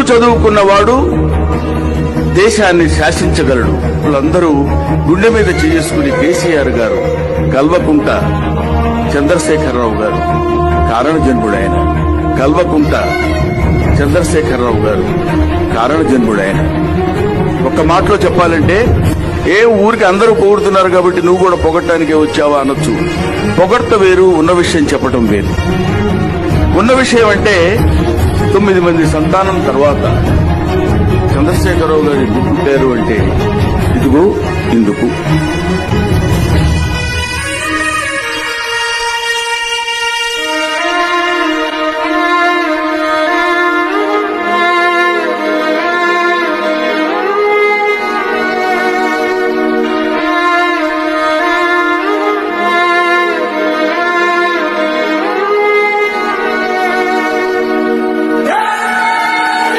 చదువుకున్నవాడు దేశాన్ని శాసించగలడు. వాళ్ళందరూ గుండె మీద చేసుకుని కేసీఆర్ గారు, కల్వకుంట చంద్రశేఖరరావు గారు కారణజన్ముడైన, కల్వకుంట చంద్రశేఖరరావు గారు కారణజన్ముడైన. ఒక్క మాటలో చెప్పాలంటే ఏ ఊరికి అందరూ పొగుడుతున్నారు కాబట్టి నువ్వు కూడా పొగట్టడానికే వచ్చావా అనొచ్చు. పొగడ్త వేరు, ఉన్న విషయం చెప్పటం వేరు. ఉన్న విషయం అంటే 9 మంది సంతానం తర్వాత చంద్రశేఖరరావు గారు ఎందుకు పుట్టారు అంటే ఇదిగో ఇందుకు.